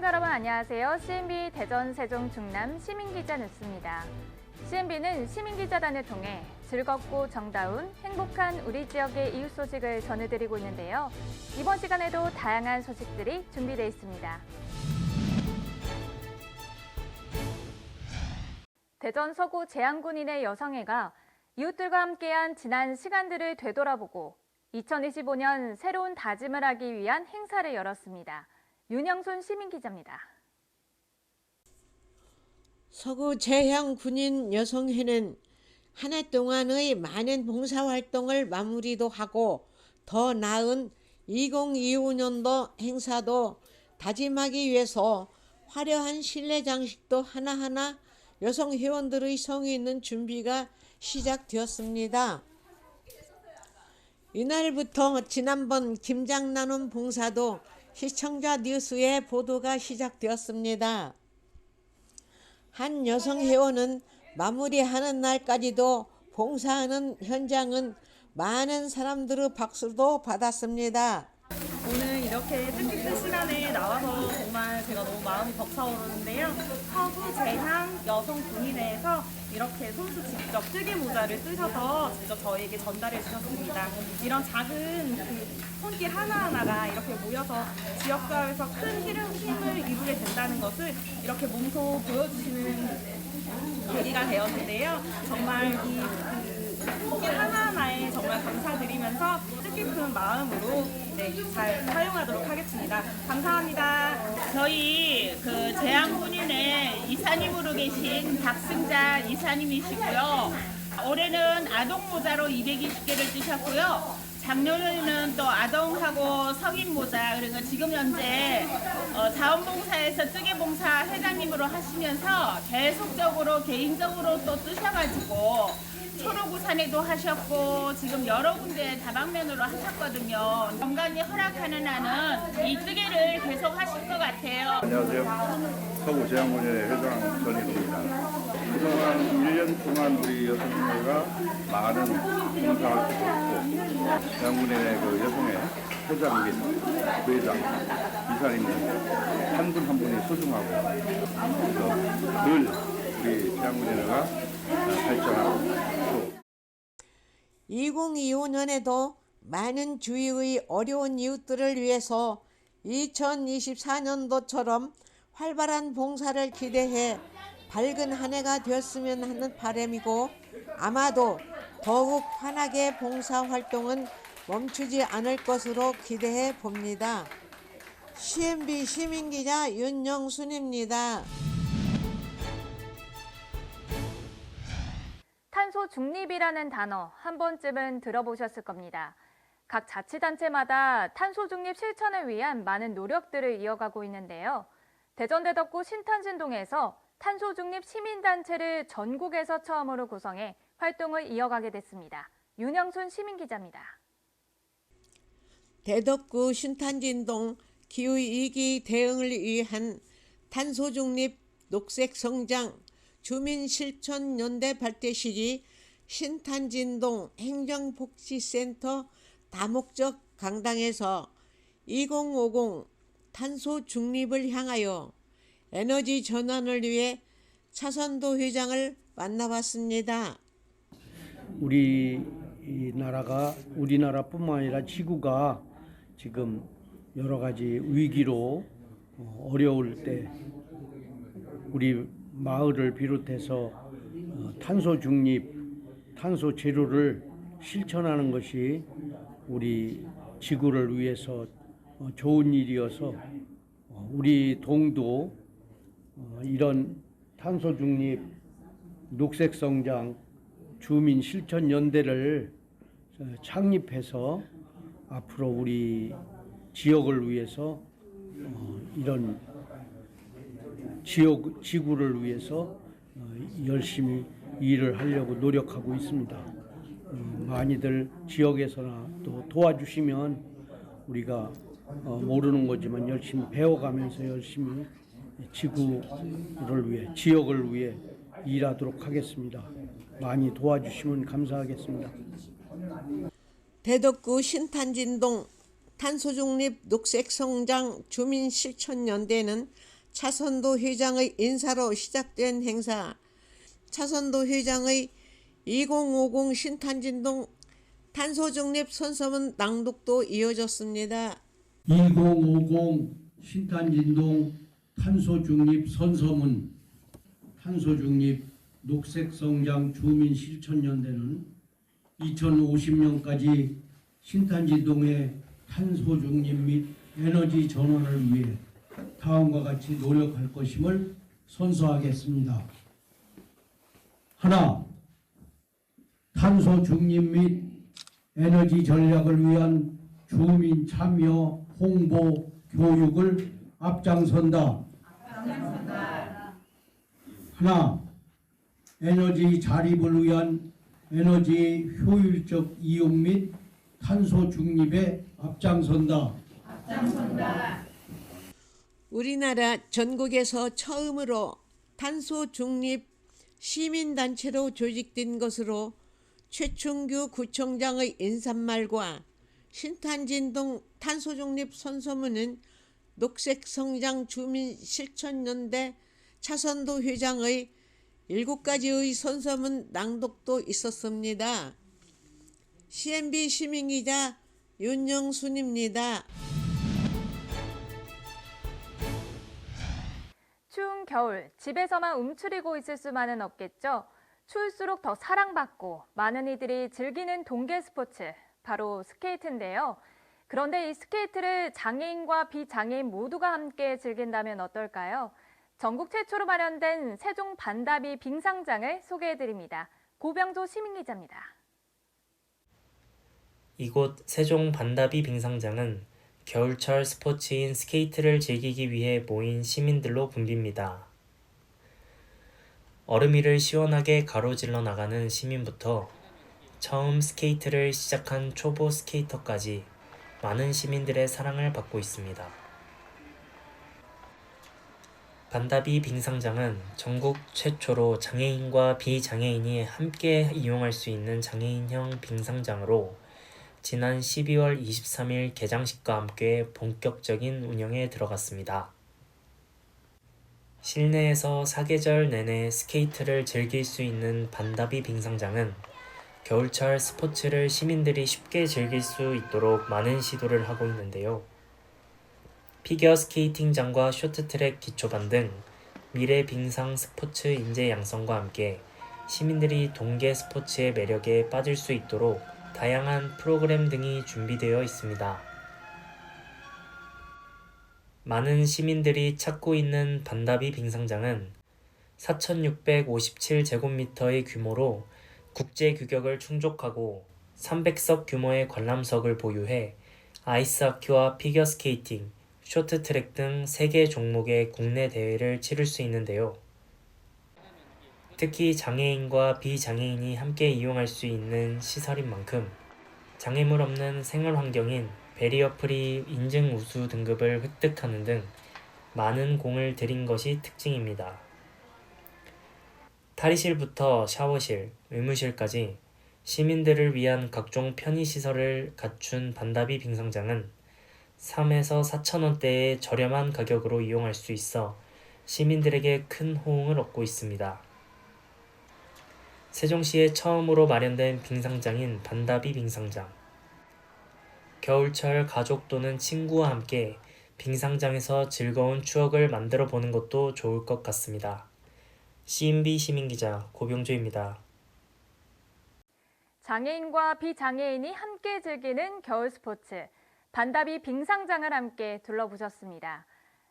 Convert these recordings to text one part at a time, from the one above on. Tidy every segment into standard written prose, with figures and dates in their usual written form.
시청자 여러분 안녕하세요. CNB 대전 세종 충남 시민기자 뉴스입니다. CNB는 시민기자단을 통해 즐겁고 정다운 행복한 우리 지역의 이웃 소식을 전해드리고 있는데요. 이번 시간에도 다양한 소식들이 준비되어 있습니다. 대전 서구 제양군인의 여성회가 이웃들과 함께한 지난 시간들을 되돌아보고 2025년 새로운 다짐을 하기 위한 행사를 열었습니다. 윤영순 시민기자입니다. 서구 제양군인 여성회는 한 해 동안의 많은 봉사활동을 마무리도 하고 더 나은 2025년도 행사도 다짐하기 위해서 화려한 실내 장식도 하나하나 여성 회원들의 성의 있는 준비가 시작되었습니다. 이날부터 지난번 김장 나눔 봉사도 시청자 뉴스에 보도가 시작되었습니다. 한 여성 회원은 마무리하는 날까지도 봉사하는 현장은 많은 사람들의 박수도 받았습니다. 오늘 이렇게 뜻깊은 시간에 나와서 정말 제가 너무 마음이 벅차오르는데요. 서구 제향 여성군인회에서 이렇게 손수 직접 뜨개 모자를 뜨셔서 직접 저희에게 전달해 주셨습니다. 이런 작은 손길 하나하나가 이렇게 모여서 지역사회에서 큰 힘을 이루게 된다는 것을 이렇게 몸소 보여주시는 계기가 되었는데요. 정말 이 손길 하나하나에 정말 감사드리면서 뜻깊은 마음으로 잘 사용하도록 하겠습니다. 감사합니다. 저희 제양군인의 이사님으로 계신 박승자 이사님이시고요. 올해는 아동 모자로 220개를 뜨셨고요. 작년에는 또 아동하고 성인 모자, 그리고 지금 현재 자원봉사에서 뜨개봉사 회장님으로 하시면서 계속적으로 개인적으로 또 뜨셔가지고 초록우산에도 하셨고 지금 여러 군데 다방면으로 하셨거든요. 건강이 허락하는 한은 이 뜨개를 계속 하실 것 같아요. 안녕하세요. 서구 제양군인회 회장 전희동입니다. 그동안 1년 동안 우리 여성회가 많은 봉사활동을 했고 제양군인회 여성회 회장님, 부회장, 이사님들 한 분 한 분이 소중하고 그래서 늘 우리 제양군인회가 발전하고 2025년에도 많은 주위의 어려운 이웃들을 위해서 2024년도처럼 활발한 봉사를 기대해 밝은 한 해가 되었으면 하는 바람이고 아마도 더욱 환하게 봉사활동은 멈추지 않을 것으로 기대해 봅니다. CNB 시민기자 윤영순입니다. 탄소 중립이라는 단어 한 번쯤은 들어보셨을 겁니다. 각 자치단체마다 탄소 중립 실천을 위한 많은 노력들을 이어가고 있는데요. 대전 대덕구 신탄진동에서 탄소 중립 시민단체를 전국에서 처음으로 구성해 활동을 이어가게 됐습니다. 윤영순 시민기자입니다. 대덕구 신탄진동 기후위기 대응을 위한 탄소 중립 녹색 성장 주민실천연대 발대식이 신탄진동 행정복지센터 다목적 강당에서 2050 탄소 중립을 향하여 에너지 전환을 위해 차선도 회장을 만나봤습니다. 우리나라뿐만 아니라 지구가 지금 여러 가지 위기로 어려울 때 우리 마을을 비롯해서 탄소 중립, 탄소 제로를 실천하는 것이 우리 지구를 위해서 좋은 일이어서 우리 동도 이런 탄소 중립, 녹색 성장, 주민 실천 연대를 창립해서 앞으로 우리 지역을 위해서 이런 지구를 위해서 열심히 일을 하려고 노력하고 있습니다. 많이들 지역에서나 또 도와주시면 우리가 모르는 거지만 열심히 배워가면서 열심히 지구를 위해, 지역을 위해 일하도록 하겠습니다. 많이 도와주시면 감사하겠습니다. 대덕구 신탄진동 탄소중립 녹색성장 주민실천연대는 차선도 회장의 인사로 시작된 행사. 차선도 회장의 2050 신탄진동 탄소중립 선서문 낭독도 이어졌습니다. 2050 신탄진동 탄소중립 선서문 탄소중립 녹색성장 주민실천연대는 2050년까지 신탄진동의 탄소중립 및 에너지 전환을 위해 다음과 같이 노력할 것임을 선서하겠습니다. 하나, 탄소 중립 및 에너지 전략을 위한 주민 참여, 홍보, 교육을 앞장선다. 하나, 에너지 자립을 위한 에너지 효율적 이용 및 탄소 중립에 앞장선다. 우리나라 전국에서 처음으로 탄소 중립 시민단체로 조직된 것으로 최충규 구청장의 인사말과 신탄진동 탄소중립 선서문은 녹색성장 주민실천연대 차선도 회장의 7가지의 선서문 낭독도 있었습니다. CNB 시민기자 윤영순입니다. 추운 겨울, 집에서만 움츠리고 있을 수만은 없겠죠. 추울수록 더 사랑받고 많은 이들이 즐기는 동계 스포츠, 바로 스케이트인데요. 그런데 이 스케이트를 장애인과 비장애인 모두가 함께 즐긴다면 어떨까요? 전국 최초로 마련된 세종 반다비 빙상장을 소개해드립니다. 고병조 시민기자입니다. 이곳 세종 반다비 빙상장은 겨울철 스포츠인 스케이트를 즐기기 위해 모인 시민들로 붐빕니다. 얼음 위를 시원하게 가로질러 나가는 시민부터 처음 스케이트를 시작한 초보 스케이터까지 많은 시민들의 사랑을 받고 있습니다. 반다비 빙상장은 전국 최초로 장애인과 비장애인이 함께 이용할 수 있는 장애인형 빙상장으로 지난 12월 23일 개장식과 함께 본격적인 운영에 들어갔습니다. 실내에서 사계절 내내 스케이트를 즐길 수 있는 반다비 빙상장은 겨울철 스포츠를 시민들이 쉽게 즐길 수 있도록 많은 시도를 하고 있는데요. 피겨 스케이팅장과 쇼트트랙 기초반 등 미래 빙상 스포츠 인재 양성과 함께 시민들이 동계 스포츠의 매력에 빠질 수 있도록 다양한 프로그램 등이 준비되어 있습니다. 많은 시민들이 찾고 있는 반다비 빙상장은 4,657제곱미터의 규모로 국제 규격을 충족하고 300석 규모의 관람석을 보유해 아이스하키와 피겨스케이팅, 쇼트트랙 등 3개 종목의 국내 대회를 치를 수 있는데요. 특히 장애인과 비장애인이 함께 이용할 수 있는 시설인 만큼 장애물 없는 생활 환경인 베리어 프리 인증 우수 등급을 획득하는 등 많은 공을 들인 것이 특징입니다. 탈의실부터 샤워실, 의무실까지 시민들을 위한 각종 편의시설을 갖춘 반다비 빙상장은 3에서 4,000원대의 저렴한 가격으로 이용할 수 있어 시민들에게 큰 호응을 얻고 있습니다. 세종시에 처음으로 마련된 빙상장인 반다비 빙상장. 겨울철 가족 또는 친구와 함께 빙상장에서 즐거운 추억을 만들어 보는 것도 좋을 것 같습니다. CNB 시민기자 고병조입니다. 장애인과 비장애인이 함께 즐기는 겨울 스포츠, 반다비 빙상장을 함께 둘러보셨습니다.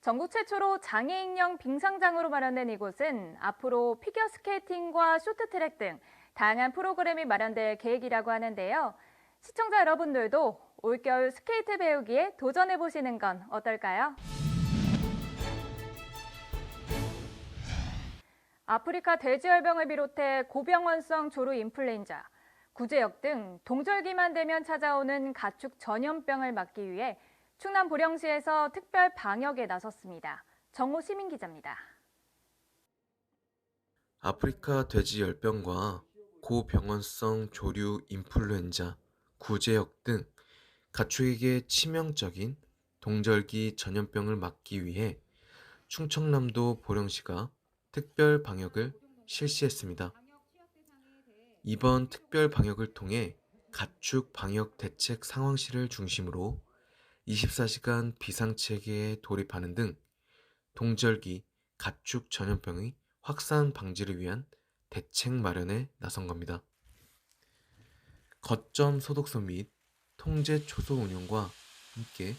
전국 최초로 장애인형 빙상장으로 마련된 이곳은 앞으로 피겨스케이팅과 쇼트트랙 등 다양한 프로그램이 마련될 계획이라고 하는데요. 시청자 여러분들도 올겨울 스케이트 배우기에 도전해보시는 건 어떨까요? 아프리카 돼지열병을 비롯해 고병원성 조류 인플루엔자, 구제역 등 동절기만 되면 찾아오는 가축 전염병을 막기 위해 충남 보령시에서 특별 방역에 나섰습니다. 정호 시민기자입니다. 아프리카 돼지열병과 고병원성 조류 인플루엔자, 구제역 등 가축에게 치명적인 동절기 전염병을 막기 위해 충청남도 보령시가 특별 방역을 실시했습니다. 이번 특별 방역을 통해 가축 방역 대책 상황실을 중심으로 24시간 비상체계에 돌입하는 등 동절기 가축 전염병의 확산 방지를 위한 대책 마련에 나선 겁니다. 거점 소독소 및 통제 초소 운영과 함께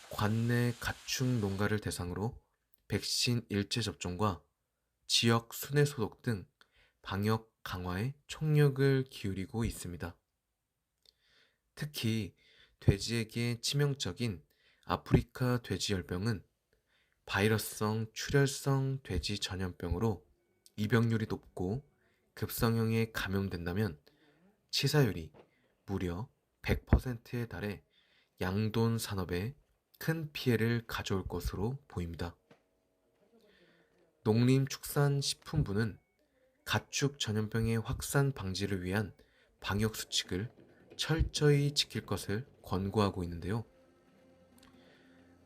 관내 가축 농가를 대상으로 백신 일제 접종과 지역 순회 소독 등 방역 강화에 총력을 기울이고 있습니다. 특히 돼지에게 치명적인 아프리카 돼지열병은 바이러스성 출혈성 돼지 전염병으로 입역률이 높고 급성형에 감염된다면 치사율이 무려 100%에 달해 양돈 산업에 큰 피해를 가져올 것으로 보입니다. 농림축산식품부는 가축 전염병의 확산 방지를 위한 방역 수칙을 철저히 지킬 것을 권고하고 있는데요.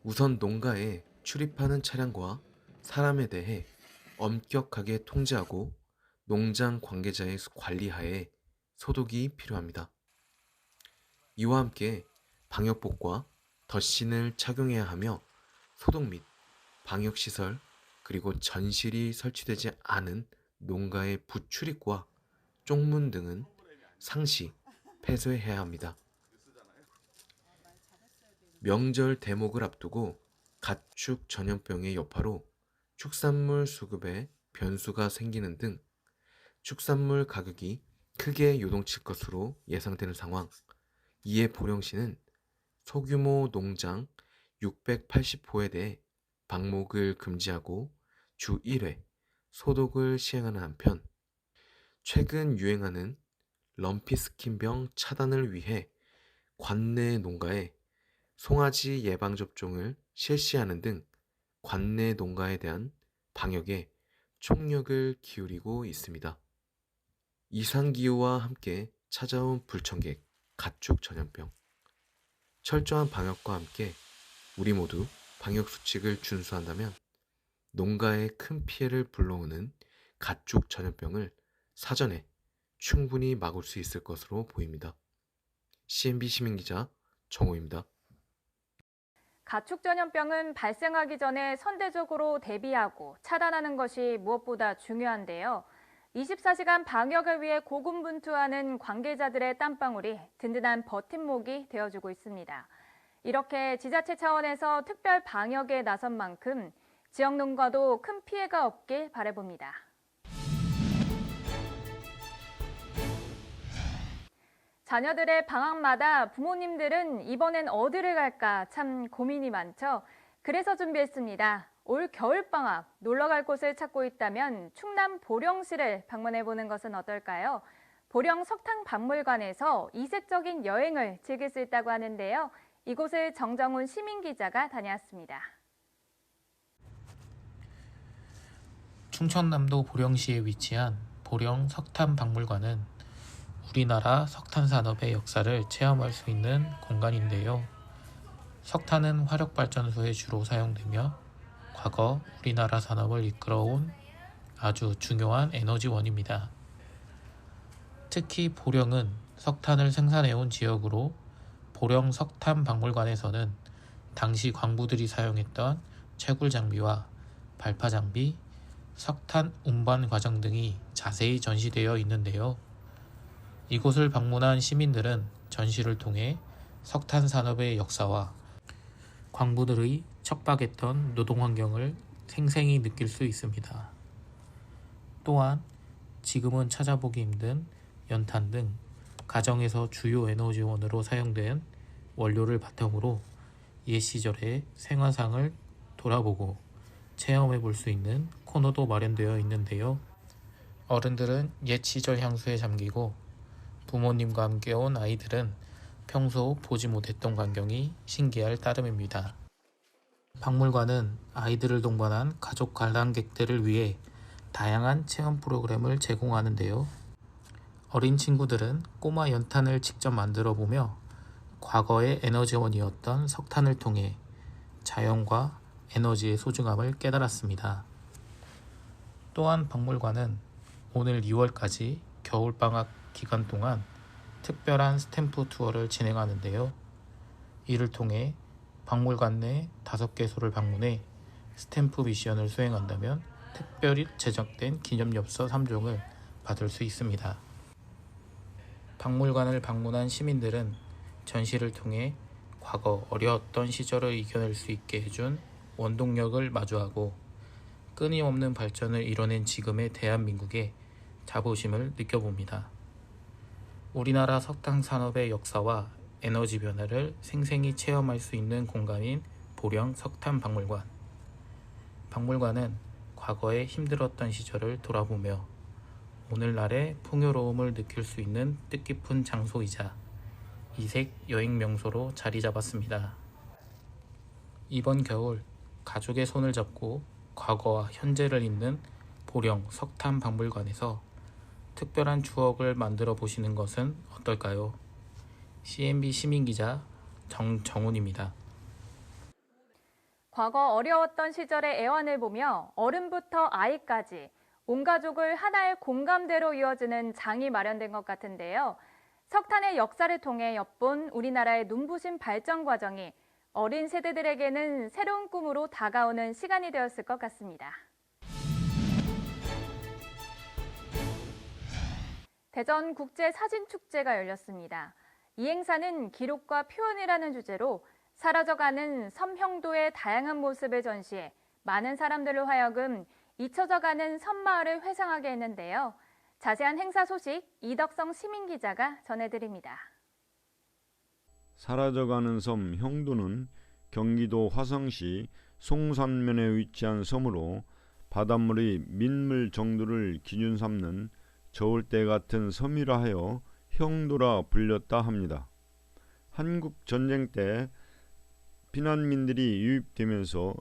우선 농가에 출입하는 차량과 사람에 대해 엄격하게 통제하고 농장 관계자의 관리하에 소독이 필요합니다. 이와 함께 방역복과 덧신을 착용해야 하며 소독 및 방역시설 그리고 전실이 설치되지 않은 농가의 부출입과 쪽문 등은 상시 폐쇄해야 합니다. 명절 대목을 앞두고 가축 전염병의 여파로 축산물 수급에 변수가 생기는 등 축산물 가격이 크게 요동칠 것으로 예상되는 상황. 이에 보령시는 소규모 농장 680호에 대해 방목을 금지하고 주 1회 소독을 시행하는 한편 최근 유행하는 럼피스킨병 차단을 위해 관내 농가에 송아지 예방접종을 실시하는 등 관내 농가에 대한 방역에 총력을 기울이고 있습니다. 이상기후와 함께 찾아온 불청객 가축 전염병. 철저한 방역과 함께 우리 모두 방역 수칙을 준수한다면 농가에 큰 피해를 불러오는 가축 전염병을 사전에 충분히 막을 수 있을 것으로 보입니다. CNB 시민기자 정호입니다. 가축 전염병은 발생하기 전에 선제적으로 대비하고 차단하는 것이 무엇보다 중요한데요. 24시간 방역을 위해 고군분투하는 관계자들의 땀방울이 든든한 버팀목이 되어주고 있습니다. 이렇게 지자체 차원에서 특별 방역에 나선 만큼 지역 농가도 큰 피해가 없길 바라봅니다. 자녀들의 방학마다 부모님들은 이번엔 어디를 갈까 참 고민이 많죠. 그래서 준비했습니다. 올 겨울방학 놀러 갈 곳을 찾고 있다면 충남 보령시를 방문해보는 것은 어떨까요? 보령 석탄박물관에서 이색적인 여행을 즐길 수 있다고 하는데요. 이곳을 정정훈 시민기자가 다녀왔습니다. 충청남도 보령시에 위치한 보령 석탄박물관은 우리나라 석탄 산업의 역사를 체험할 수 있는 공간인데요. 석탄은 화력발전소에 주로 사용되며 과거 우리나라 산업을 이끌어온 아주 중요한 에너지원입니다. 특히 보령은 석탄을 생산해온 지역으로 보령 석탄박물관에서는 당시 광부들이 사용했던 채굴 장비와 발파 장비, 석탄 운반 과정 등이 자세히 전시되어 있는데요. 이곳을 방문한 시민들은 전시를 통해 석탄 산업의 역사와 광부들의 척박했던 노동 환경을 생생히 느낄 수 있습니다. 또한 지금은 찾아보기 힘든 연탄 등 가정에서 주요 에너지원으로 사용된 원료를 바탕으로 옛 시절의 생활상을 돌아보고 체험해 볼 수 있는 코너도 마련되어 있는데요. 어른들은 옛 시절 향수에 잠기고 부모님과 함께 온 아이들은 평소 보지 못했던 광경이 신기할 따름입니다. 박물관은 아이들을 동반한 가족 관람객들을 위해 다양한 체험 프로그램을 제공하는데요. 어린 친구들은 꼬마 연탄을 직접 만들어 보며 과거의 에너지원이었던 석탄을 통해 자연과 에너지의 소중함을 깨달았습니다. 또한 박물관은 오늘 2월까지 겨울방학 기간 동안 특별한 스탬프 투어를 진행하는데요. 이를 통해 박물관 내 5개소를 방문해 스탬프 미션을 수행한다면 특별히 제작된 기념엽서 3종을 받을 수 있습니다. 박물관을 방문한 시민들은 전시를 통해 과거 어려웠던 시절을 이겨낼 수 있게 해준 원동력을 마주하고 끊임없는 발전을 이뤄낸 지금의 대한민국의 자부심을 느껴봅니다. 우리나라 석탄 산업의 역사와 에너지 변화를 생생히 체험할 수 있는 공간인 보령 석탄박물관. 박물관은 과거에 힘들었던 시절을 돌아보며 오늘날의 풍요로움을 느낄 수 있는 뜻깊은 장소이자 이색 여행 명소로 자리 잡았습니다. 이번 겨울 가족의 손을 잡고 과거와 현재를 잇는 보령 석탄박물관에서 특별한 추억을 만들어 보시는 것은 어떨까요? CNB 시민기자 정훈입니다. 과거 어려웠던 시절의 애환을 보며 어른부터 아이까지 온 가족을 하나의 공감대로 이어주는 장이 마련된 것 같은데요. 석탄의 역사를 통해 엿본 우리나라의 눈부신 발전 과정이 어린 세대들에게는 새로운 꿈으로 다가오는 시간이 되었을 것 같습니다. 대전 국제사진축제가 열렸습니다. 이 행사는 기록과 표현이라는 주제로 사라져가는 섬형도의 다양한 모습을 전시해 많은 사람들을 하여금 잊혀져가는 섬마을을 회상하게 했는데요. 자세한 행사 소식 이덕성 시민기자가 전해드립니다. 사라져가는 섬 형도는 경기도 화성시 송산면에 위치한 섬으로 바닷물이 민물 정도를 기준 삼는 저울대 같은 섬이라 하여 형도라 불렸다 합니다. 한국 전쟁 때 피난민들이 유입되면서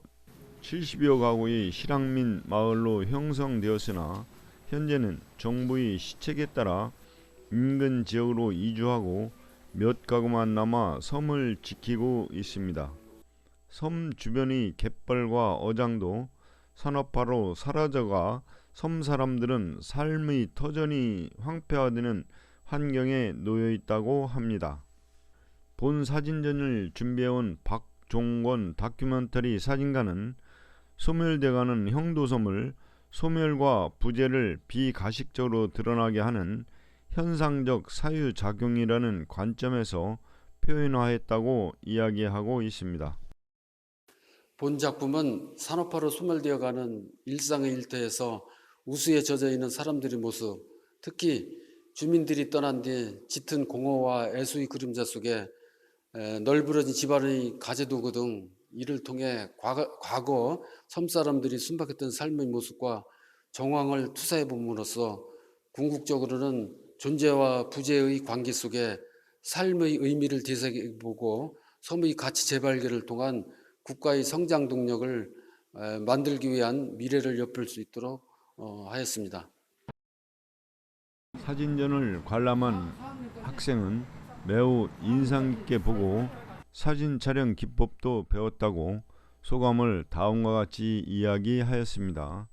70여 가구의 실향민 마을로 형성되었으나 현재는 정부의 시책에 따라 인근 지역으로 이주하고 몇 가구만 남아 섬을 지키고 있습니다. 섬 주변의 갯벌과 어장도 산업화로 사라져가 섬 사람들은 삶의 터전이 황폐화되는 환경에 놓여 있다고 합니다. 본 사진전을 준비해온 박종권 다큐멘터리 사진가는 소멸돼가는 형도섬을 소멸과 부재를 비가식적으로 드러나게 하는 현상적 사유작용이라는 관점에서 표현화했다고 이야기하고 있습니다. 본 작품은 산업화로 소멸되어가는 일상의 일터에서 우수에 젖어있는 사람들의 모습, 특히 주민들이 떠난 뒤 짙은 공허와 애수의 그림자 속에 널브러진 집안의 가재도구 등 이를 통해 과거 섬사람들이 순박했던 삶의 모습과 정황을 투사해 봄으로써 궁극적으로는 존재와 부재의 관계 속에 삶의 의미를 되새겨보고 섬의 가치 재발견을 통한 국가의 성장 동력을 만들기 위한 미래를 엿볼 수 있도록 하였습니다. 사진전을 관람한 학생은 매우 인상 깊게 보고 사진 촬영 기법도 배웠다고 소감을 다음과 같이 이야기하였습니다.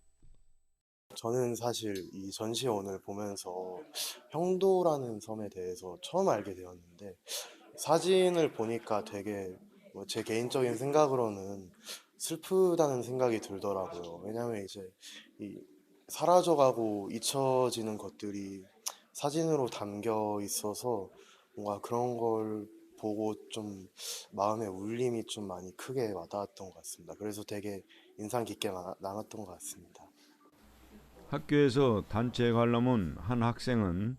저는 사실 이 전시원을 보면서 형도라는 섬에 대해서 처음 알게 되었는데 사진을 보니까 되게 제 개인적인 생각으로는 슬프다는 생각이 들더라고요. 왜냐하면 이제 이 사라져가고 잊혀지는 것들이 사진으로 담겨 있어서 뭔가 그런 걸 보고 좀 마음의 울림이 좀 많이 크게 와닿았던 것 같습니다. 그래서 되게 인상 깊게 남았던 것 같습니다. 학교에서 단체 관람온 한 학생은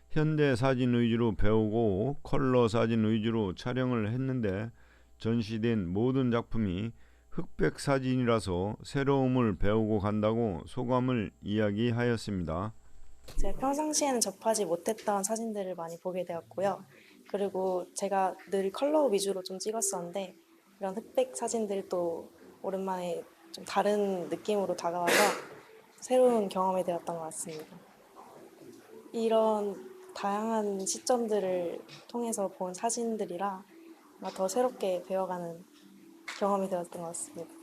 현대 사진 위주로 배우고 컬러 사진 위주로 촬영을 했는데 전시된 모든 작품이 흑백 사진이라서 새로움을 배우고 간다고 소감을 이야기하였습니다. 제가 평상시에는 접하지 못했던 사진들을 많이 보게 되었고요. 그리고 제가 늘 컬러 위주로 좀 찍었었는데 이런 흑백 사진들이 또 오랜만에 좀 다른 느낌으로 다가와서 새로운 경험이 되었던 것 같습니다. 이런 다양한 시점들을 통해서 본 사진들이라 더 새롭게 배워가는 경험이 되었던 것 같습니다.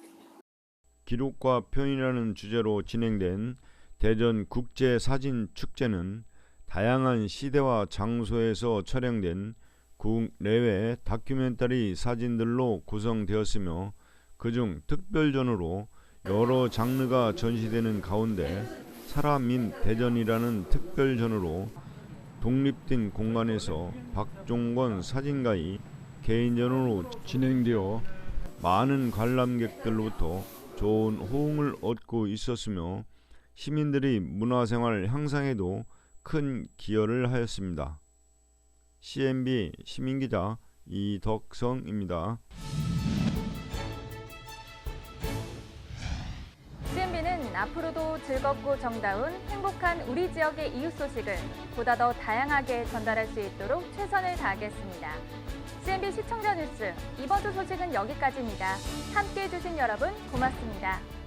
기록과 표현이라는 주제로 진행된 대전 국제사진축제는 다양한 시대와 장소에서 촬영된 국내외 다큐멘터리 사진들로 구성되었으며 그중 특별전으로 여러 장르가 전시되는 가운데 사람인 대전이라는 특별전으로 독립된 공간에서 박종권 사진가의 개인전으로 진행되어 많은 관람객들로부터 좋은 호응을 얻고 있었으며 시민들의 문화생활 향상에도 큰 기여를 하였습니다. CNB 시민기자 이덕성입니다. CNB는 앞으로도 즐겁고 정다운 행복한 우리 지역의 이웃 소식을 보다 더 다양하게 전달할 수 있도록 최선을 다하겠습니다. CNB 시청자 뉴스 이번 주 소식은 여기까지입니다. 함께해 주신 여러분 고맙습니다.